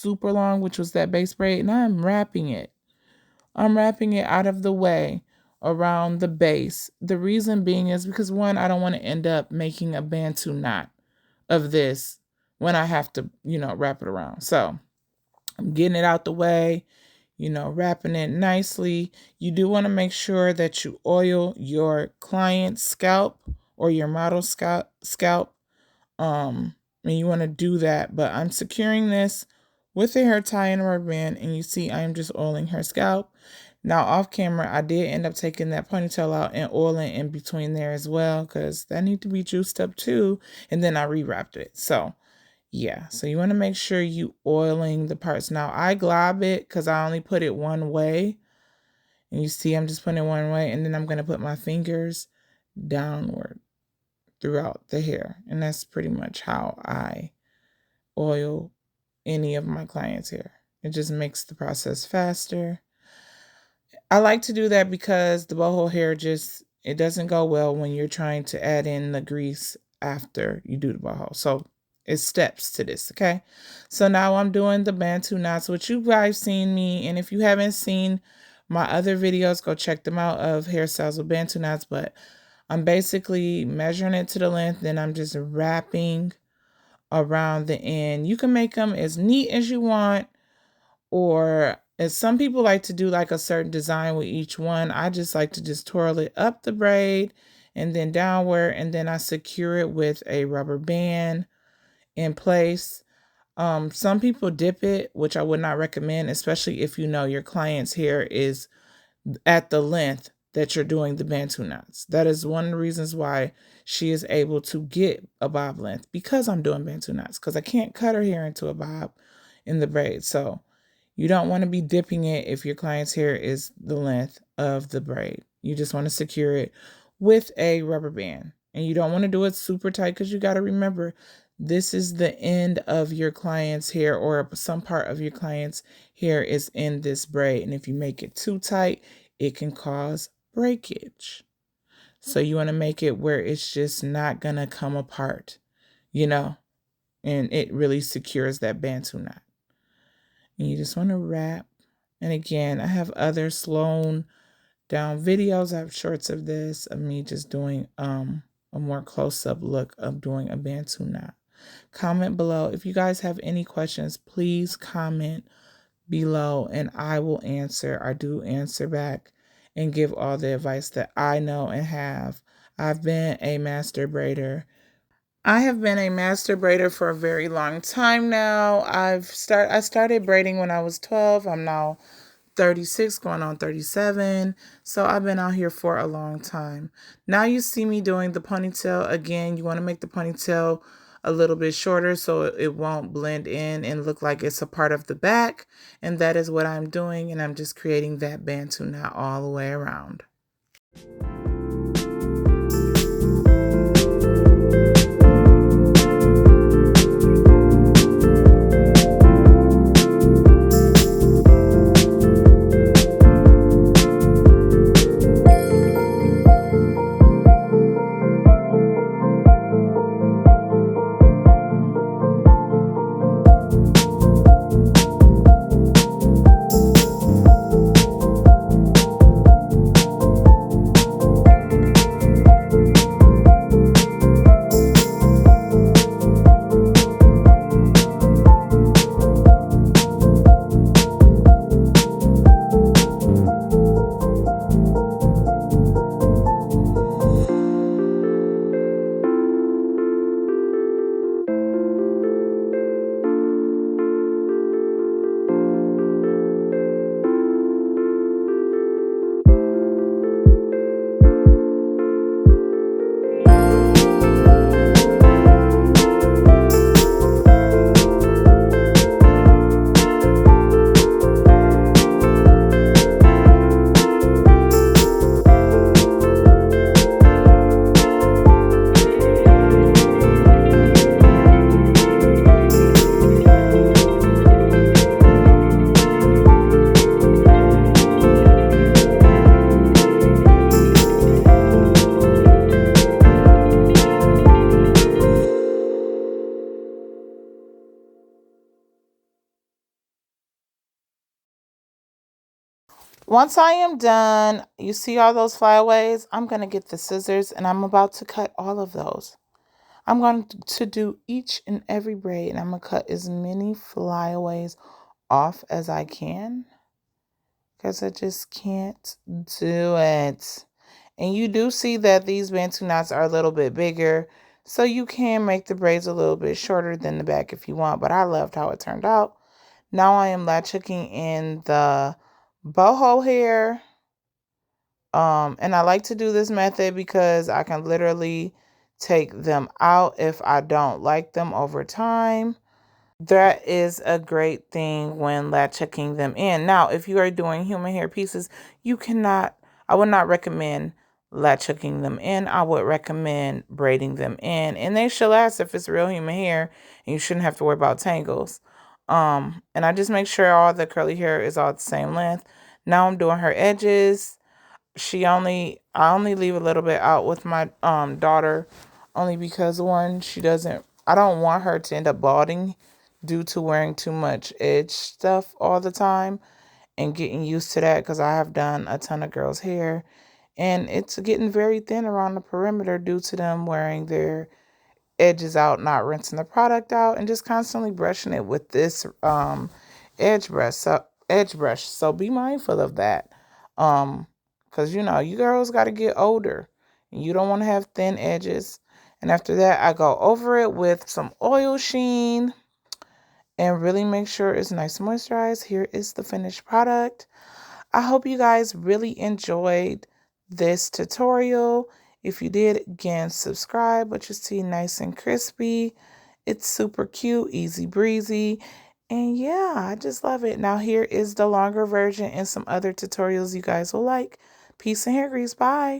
super long, which was that base braid, and I'm wrapping it. I'm wrapping it out of the way around the base. The reason being is because one, I don't want to end up making a Bantu knot of this when I have to, wrap it around. So I'm getting it out the way, wrapping it nicely. You do want to make sure that you oil your client's scalp or your model scalp. And you want to do that, but I'm securing this with a hair tie and a rubber band, and you see I'm just oiling her scalp. Now off camera, I did end up taking that ponytail out and oiling in between there as well, because that need to be juiced up too, and then I rewrapped it. So yeah, so you want to make sure you oiling the parts. Now I glob it because I only put it one way, and you see I'm just putting it one way, and then I'm going to put my fingers downward throughout the hair, and that's pretty much how I oil any of my clients' hair. It just makes the process faster. I like to do that because the boho hair it doesn't go well when you're trying to add in the grease after you do the boho. So it's steps to this, okay? So now I'm doing the Bantu knots, which you guys seen me, and if you haven't seen my other videos, go check them out of hairstyles with Bantu knots, but I'm basically measuring it to the length, then I'm just wrapping around the end. You can make them as neat as you want, or as some people like to do like a certain design with each one. I just like to just twirl it up the braid and then downward, and then I secure it with a rubber band in place. Some people dip it, which I would not recommend, especially if you know your client's hair is at the length that you're doing the Bantu knots. That is one of the reasons why she is able to get a bob length, because I'm doing Bantu knots, because I can't cut her hair into a bob in the braid. So you don't want to be dipping it if your client's hair is the length of the braid. You just want to secure it with a rubber band. And you don't want to do it super tight, because you got to remember, this is the end of your client's hair, or some part of your client's hair is in this braid. And if you make it too tight, it can cause breakage. So you want to make it where it's just not going to come apart, and it really secures that Bantu knot. And you just want to wrap. And again, I have other slowed down videos. I have shorts of this, of me just doing a more close-up look of doing a Bantu knot. Comment below. If you guys have any questions, please comment below and I will answer. I do answer back and give all the advice that I know and have. I've been a master braider. I have been a master braider for a very long time now. I started braiding when I was 12. I'm now 36, going on 37. So I've been out here for a long time. Now you see me doing the ponytail. Again, you want to make the ponytail a little bit shorter so it won't blend in and look like it's a part of the back. And that is what I'm doing. And I'm just creating that Bantu knot all the way around. Once I am done, you see all those flyaways? I'm going to get the scissors and I'm about to cut all of those. I'm going to do each and every braid and I'm going to cut as many flyaways off as I can because I just can't do it. And you do see that these Bantu knots are a little bit bigger, so you can make the braids a little bit shorter than the back if you want, but I loved how it turned out. Now I am latch hooking in the boho hair. And I like to do this method because I can literally take them out if I don't like them over time. That is a great thing when latch hooking them in. Now, if you are doing human hair pieces, I would not recommend latch hooking them in. I would recommend braiding them in. And they should last if it's real human hair and you shouldn't have to worry about tangles. And I just make sure all the curly hair is all the same length. Now I'm doing her edges. I only leave a little bit out with my daughter only because one, I don't want her to end up balding due to wearing too much edge stuff all the time and getting used to that because I have done a ton of girls' hair and it's getting very thin around the perimeter due to them wearing their edges out, not rinsing the product out, and just constantly brushing it with this edge brush. So be mindful of that. Because you girls got to get older and you don't want to have thin edges. And after that, I go over it with some oil sheen and really make sure it's nice and moisturized. Here is the finished product. I hope you guys really enjoyed this tutorial. If you did, again, subscribe, but you see nice and crispy. It's super cute, easy breezy. And yeah, I just love it. Now here is the longer version and some other tutorials you guys will like. Peace and hair grease. Bye.